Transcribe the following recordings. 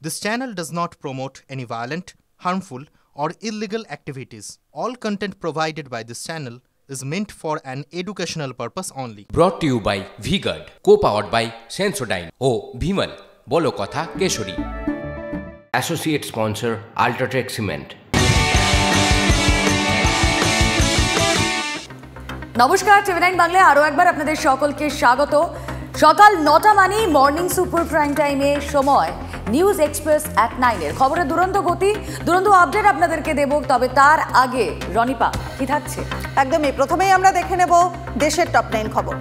This channel does not promote any violent, harmful, or illegal activities. All content provided by this channel is meant for an educational purpose only. Brought to you by V-Guard, co-powered by Sensodyne O Bhimal, বলো কথা Keshari. Associate sponsor Ultratech Cement। নমস্কার, টিভি9 বাংলায় আরও একবার আপনাদের সকলকে স্বাগত। সকাল 9টা মানেই মর্নিং সুপার প্রাইম টাইমে সময় নিউজ এক্সপ্রেস at 9 এর খবরের দুরন্ত গতি, দুরন্ত আপডেট আপনাদেরকে দেব। তবে তার আগে রনিপা কি থাকছে? একদমই প্রথমেই আমরা দেখে নেব দেশের টপ 9 খবর।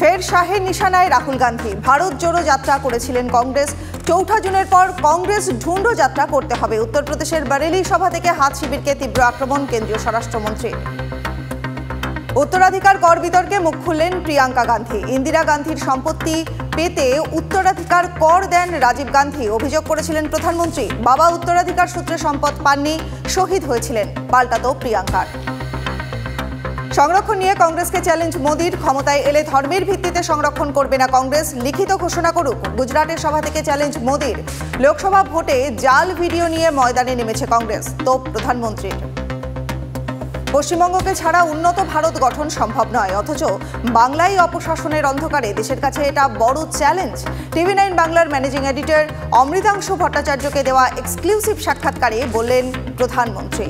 ফের শাহের নিশানায় রাহুল গান্ধী। ভারত জোড়ো যাত্রা করেছিলেন কংগ্রেস। 4 জুনের পর কংগ্রেস ঢুন্ডো যাত্রা করতে হবে। উত্তরপ্রদেশের বারেলি সভা থেকে হাত শিবিরকে তীব্র আক্রমণ কেন্দ্রীয় স্বরাষ্ট্রমন্ত্রী। উত্তরাধিকার কর বিতর্কে মুখ খুললেন প্রিয়াঙ্কা গান্ধী। ইন্দিরা গান্ধীর সম্পত্তি পেতে উত্তরাধিকার কর দেন রাজীব গান্ধী, অভিযোগ করেছিলেন প্রধানমন্ত্রী। বাবা উত্তরাধিকার সূত্রে সম্পদ পাননি, শহীদ হয়েছিলেন, পাল্টাতো প্রিয়াঙ্কার। সংরক্ষণ নিয়ে কংগ্রেসকে চ্যালেঞ্জ মোদির। ক্ষমতায় এলে ধর্মের ভিত্তিতে সংরক্ষণ করবে না কংগ্রেস, লিখিত ঘোষণা করুক। গুজরাটের সভা থেকে চ্যালেঞ্জ মোদির। লোকসভা ভোটে জাল ভিডিও নিয়ে ময়দানে নেমেছে কংগ্রেস, তোপ প্রধানমন্ত্রীর। পশ্চিমবঙ্গকে ছাড়া উন্নত ভারত গঠন সম্ভব নয়, অথচ বাংলায় অপশাসনের অন্ধকারে দেশের কাছে এটা বড় চ্যালেঞ্জ। টিভি9 বাংলার ম্যানেজিং এডিটর অমৃতাংশু ভট্টাচার্যকে দেওয়া এক্সক্লুসিভ সাক্ষাৎকারে বললেন প্রধানমন্ত্রী।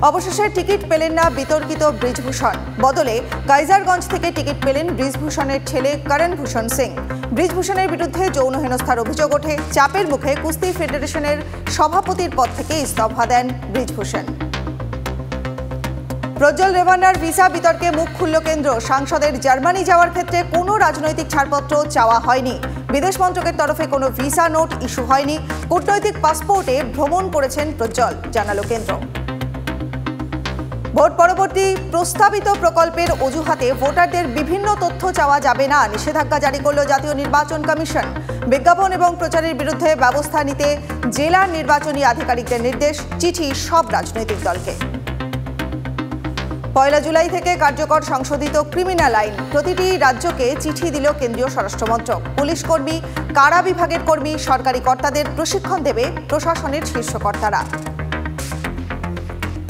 অবশেষে টিকিট পেলেন না বিতর্কিত ব্রিজভূষণ, বদলে কাইজারগঞ্জ থেকে টিকিট পেলেন ব্রিজভূষণের ছেলে করণ ভূষণ সিং। ব্রিজভূষণের বিরুদ্ধে যৌন হেনস্থার অভিযোগ ওঠে। চাপের মুখে কুস্তি ফেডারেশনের সভাপতির পদ থেকে ইস্তফা দেন ব্রিজভূষণ। প্রজ্জ্বল রেভান্নার ভিসা বিতর্কে মুখ খুলল কেন্দ্র। সাংসদের জার্মানি যাওয়ার ক্ষেত্রে কোনো রাজনৈতিক ছাড়পত্র চাওয়া হয়নি। বিদেশ মন্ত্রকের তরফে কোনো ভিসা নোট ইস্যু হয়নি। কূটনৈতিক পাসপোর্টে ভ্রমণ করেছেন প্রজ্জ্বল, জানালো কেন্দ্র। ভোট পরবর্তী প্রস্তাবিত প্রকল্পের অজুহাতে ভোটারদের বিভিন্ন তথ্য চাওয়া যাবে না, নিষেধাজ্ঞা জারি করল জাতীয় নির্বাচন কমিশন। বিজ্ঞাপন এবং প্রচারের বিরুদ্ধে ব্যবস্থা নিতে জেলার নির্বাচনী আধিকারিকদের নির্দেশ, চিঠি সব রাজনৈতিক দলকে। 1 জুলাই থেকে কার্যকর সংশোধিত ক্রিমিনাল আইন। প্রতিটি রাজ্যকে চিঠি দিল কেন্দ্রীয় স্বরাষ্ট্রমন্ত্রক। পুলিশ কর্মী, কারা বিভাগের কর্মী, সরকারি কর্তাদের প্রশিক্ষণ দেবে প্রশাসনের শীর্ষ কর্তারা।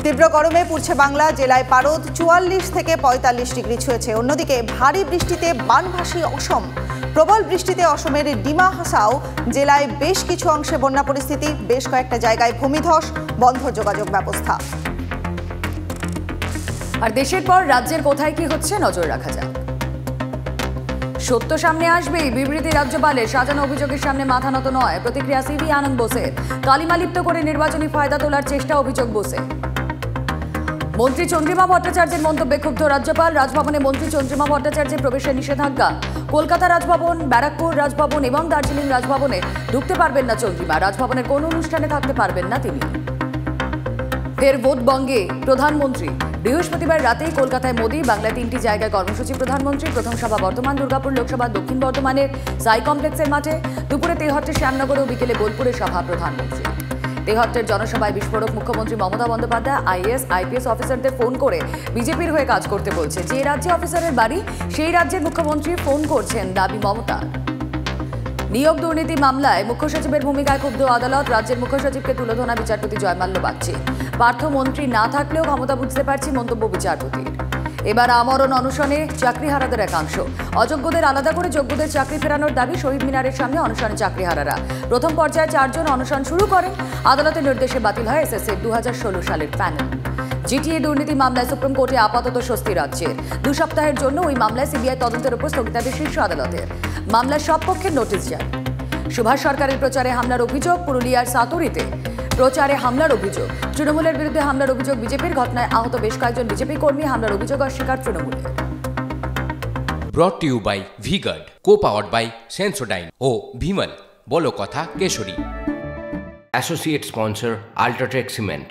তীব্র গরমে পুড়ছে বাংলা। জেলায় পারদ 44 থেকে 45 ডিগ্রি ছুঁয়েছে। অন্যদিকে ভারী বৃষ্টিতে বানভাসী অসম। প্রবল বৃষ্টিতে অসমের ডিমা হাসাও জেলায় বেশ কিছু অংশে বন্যা পরিস্থিতি। বেশ কয়েকটা জায়গায় ভূমিধস, বন্ধ যোগাযোগ ব্যবস্থা। আর দেশের পর রাজ্যের কোথায় কি হচ্ছে নজর রাখা যাক। সত্য সামনে আসবেই, বিবৃতি রাজ্যপালের। সাজানো অভিযোগের সামনে মাথা নত নয়, প্রতিক্রিয়া সিভি আনন্দ বোসের। কালিমালিপ্ত করে নির্বাচনী ফায়দা তোলার চেষ্টা, অভিযোগ বোসে। মন্ত্রী চন্দ্রিমা ভট্টাচার্যের মন্তব্যে ক্ষুব্ধ রাজ্যপাল। রাজভবনে মন্ত্রী চন্দ্রিমা ভট্টাচার্যের প্রবেশের নিষেধাজ্ঞা। কলকাতা রাজভবন, ব্যারাকপুর রাজভবন এবং দার্জিলিং রাজভবনে ঢুকতে পারবেন না চন্দ্রিমা। রাজভবনের কোনো অনুষ্ঠানে থাকতে পারবেন না তিনি। ফের ভোটবঙ্গে প্রধানমন্ত্রী। বৃহস্পতিবার রাতেই কলকাতায় মোদি, বাংলায় 3টি জায়গায় কর্মসূচি প্রধানমন্ত্রী। প্রথম সভা বর্ধমান, দুর্গাপুর লোকসভা দক্ষিণ বর্ধমানের সাই কমপ্লেক্সের মাঠে। দুপুরে তেহট্টে শ্যামনগর ও বিকেলে বোলপুরে সভা প্রধানমন্ত্রী। তেহট্টের জনসভায় বিস্ফোরক। মুখ্যমন্ত্রী মমতা বন্দ্যোপাধ্যায় আইএএস আইপিএস অফিসারদের ফোন করে বিজেপির হয়ে কাজ করতে বলছে। যে রাজ্যে অফিসারের বাড়ি সেই রাজ্যের মুখ্যমন্ত্রী ফোন করছেন, দাবি মমতার। নিয়োগ দুর্নীতি মামলায় মুখ্য সচিবের ভূমিকায় ক্ষুব্ধ আদালত। রাজ্যের মুখ্য সচিবকে তুলোধনা বিচারপতি জয়মাল্য বাগচি। পার্থ মন্ত্রী না থাকলেও ক্ষমতা বুঝতে পারছি, মন্তব্য বিচারপতির। এবার আমরণ অনশনে চাকরিহারাদের একাংশ। অযোগ্যদের আলাদা করে যোগ্যদের চাকরি ফেরানোর দাবি। শহীদ মিনারের সামনে অনশনে চাকরিহারারা। প্রথম পর্যায়ে 4 জন অনশন শুরু করেন। আদালতের নির্দেশে বাতিল হয় এসএসসির 2016 সালের প্যানেল। জিটিএ দুর্নীতি মামলায় সুপ্রিম কোর্টে আপাতত স্বস্তি রাজ্যের। 2 সপ্তাহের জন্য ওই মামলায় সিবিআই তদন্তের উপর স্থগিতাদেশ শীর্ষ আদালতের। মামলার সব পক্ষের নোটিশ জারি। সুভাষ সরকারের প্রচারে হামলার অভিযোগ। পুরুলিয়ার সাতুরিতে প্রচারে হামলার অভিযোগ। তৃণমূলের বিরুদ্ধে হামলার অভিযোগ বিজেপির। ঘটনায় আহত বেশ কয়েকজন বিজেপি কর্মী। হামলার অভিযোগ অস্বীকার তৃণমূলের। Brought to you by V-Guard, co-powered by Sensodyne O Bhimal, বলো কথা Keshari. Associate sponsor Ultratech Cement।